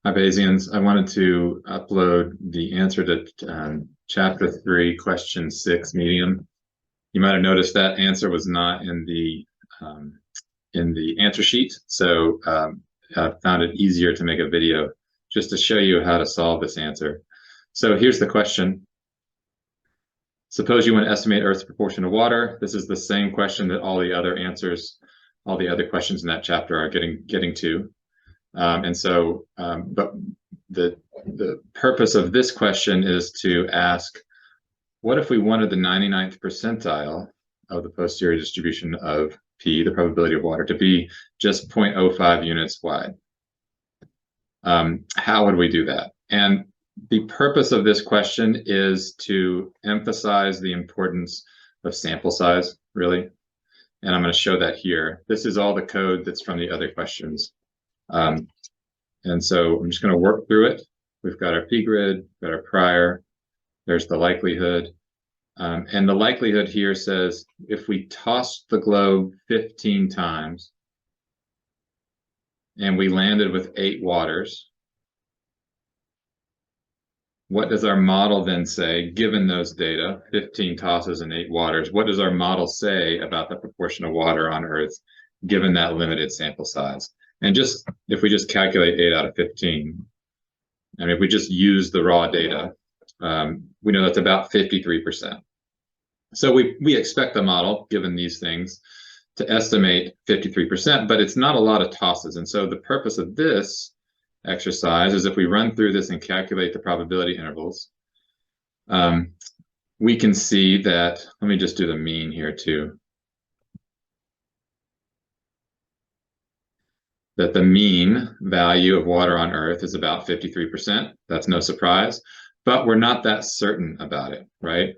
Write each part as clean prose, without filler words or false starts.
Hi, Bayesians. I wanted to upload the answer to Chapter 3, Question 6, medium. You might have noticed that answer was not in the answer sheet, so I found it easier to make a video just to show you how to solve this answer. So here's the question. Suppose you want to estimate Earth's proportion to water. This is the same question that all the other answers, all the other questions in that chapter are getting to. But the purpose of this question is to ask, what if we wanted the 99th percentile of the posterior distribution of P, the probability of water, to be just 0.05 units wide? How would we do that? And the purpose of this question is to emphasize the importance of sample size, really. And I'm going to show that here. This is all the code that's from the other questions. And so I'm just going to work through it. We've got our p-grid, got our prior, there's the likelihood. And the likelihood here says if we tossed the globe 15 times and we landed with 8 waters, what does our model then say, given those data, 15 tosses and 8 waters, what does our model say about the proportion of water on Earth, given that limited sample size? And just, if we just calculate 8 out of 15, and if we just use the raw data, we know that's about 53%. So we expect the model, given these things, to estimate 53%, but it's not a lot of tosses. And so the purpose of this exercise is if we run through this and calculate the probability intervals, we can see that, let me just do the mean here too, that the mean value of water on Earth is about 53%. That's no surprise, but we're not that certain about it, right?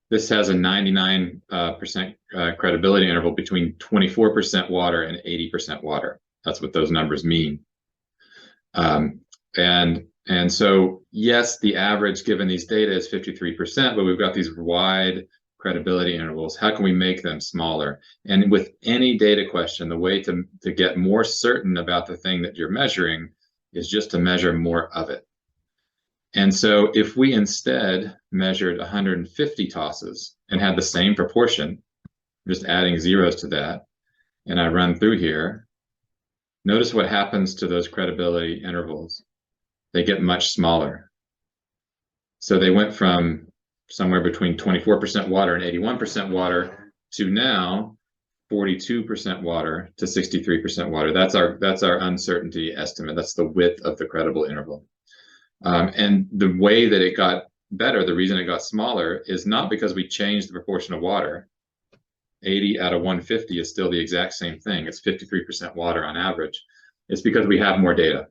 This has a 99% credibility interval between 24% water and 80% water. That's what those numbers mean. And so, yes, the average given these data is 53%, but we've got these wide credibility intervals. How can we make them smaller? And with any data question, the way to get more certain about the thing that you're measuring is just to measure more of it. And so if we instead measured 150 tosses and had the same proportion, just adding zeros to that, and I run through here, notice what happens to those credibility intervals. They get much smaller. So they went from somewhere between 24% water and 81% water to now 42% water to 63% water. That's our uncertainty estimate. That's the width of the credible interval. And the way that it got better, the reason it got smaller, is not because we changed the proportion of water. 80 out of 150 is still the exact same thing. It's 53% water on average. It's because we have more data.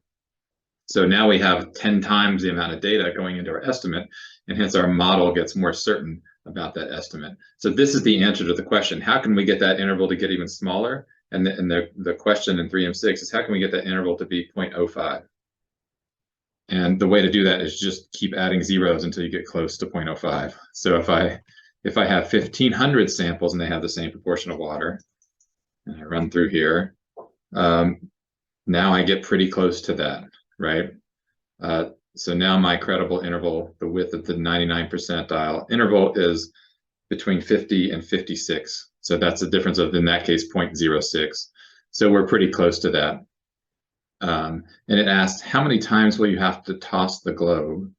So now we have 10 times the amount of data going into our estimate, and hence our model gets more certain about that estimate. So this is the answer to the question. How can we get that interval to get even smaller? And the question in 3M6 is how can we get that interval to be 0.05? And the way to do that is just keep adding zeros until you get close to 0.05. So if I have 1,500 samples and they have the same proportion of water, and I run through here, now I get pretty close to that, right? So now my credible interval, the width of the 99 percentile interval, is between 50 and 56. So that's a difference of, in that case, 0.06. So we're pretty close to that. And it asked, how many times will you have to toss the globe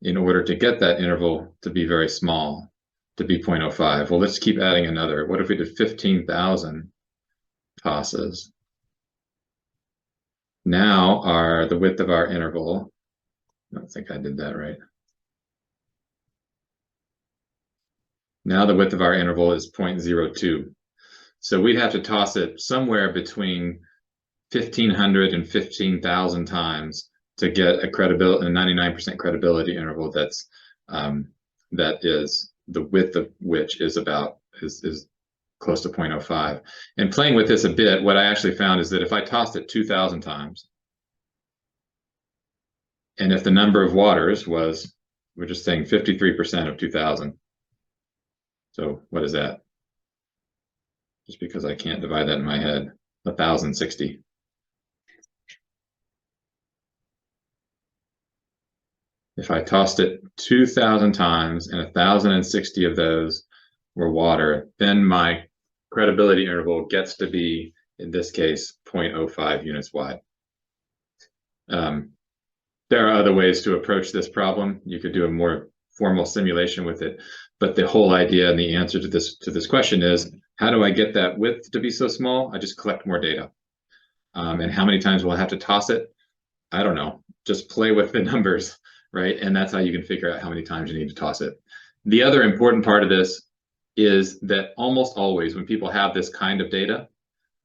in order to get that interval to be very small, to be 0.05? Well, let's keep adding another. What if we did 15,000 tosses? Now the width of our interval, I don't think I did that right. Now the width of our interval is 0.02. So we'd have to toss it somewhere between 1,500 and 15,000 times to get a 99% credibility interval that is the width of which is close to 0.05. And playing with this a bit, what I actually found is that if I tossed it 2,000 times, and if the number of waters was, we're just saying 53% of 2,000. So what is that? Just because I can't divide that in my head, 1,060. if I tossed it 2,000 times and 1,060 of those were water, then my credibility interval gets to be, in this case, 0.05 units wide. There are other ways to approach this problem. You could do a more formal simulation with it, but the whole idea and the answer to this question is, how do I get that width to be so small? I just collect more data. And how many times will I have to toss it? I don't know. Just play with the numbers, right? And that's how you can figure out how many times you need to toss it. The other important part of this is that almost always when people have this kind of data,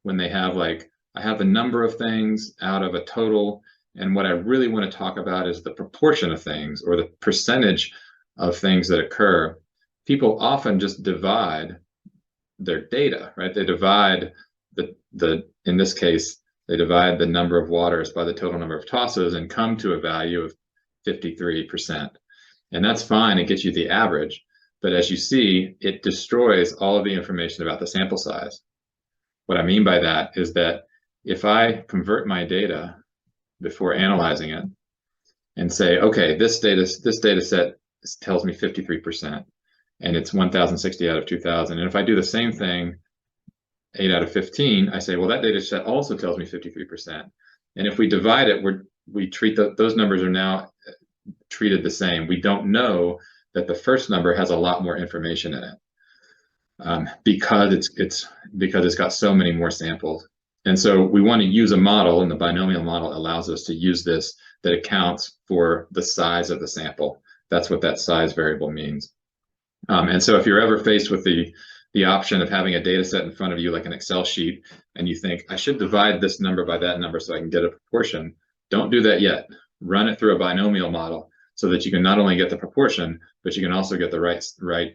when they have like, I have the number of things out of a total, and what I really want to talk about is the proportion of things or the percentage of things that occur, people often just divide their data, right? They divide in this case, they divide the number of waters by the total number of tosses and come to a value of 53%. And that's fine, it gets you the average. But as you see, it destroys all of the information about the sample size. What I mean by that is that if I convert my data before analyzing it and say, okay, this data set tells me 53%, and it's 1,060 out of 2,000. And if I do the same thing, 8 out of 15, I say, well, that data set also tells me 53%. And if we divide it, we treat those numbers are now treated the same. We don't know that the first number has a lot more information in it because it's got so many more samples. And so we want to use a model, and the binomial model allows us to use this that accounts for the size of the sample. That's what that size variable means. And so if you're ever faced with the option of having a data set in front of you, like an Excel sheet, and you think, I should divide this number by that number so I can get a proportion, don't do that yet. Run it through a binomial model so that you can not only get the proportion, but you can also get the right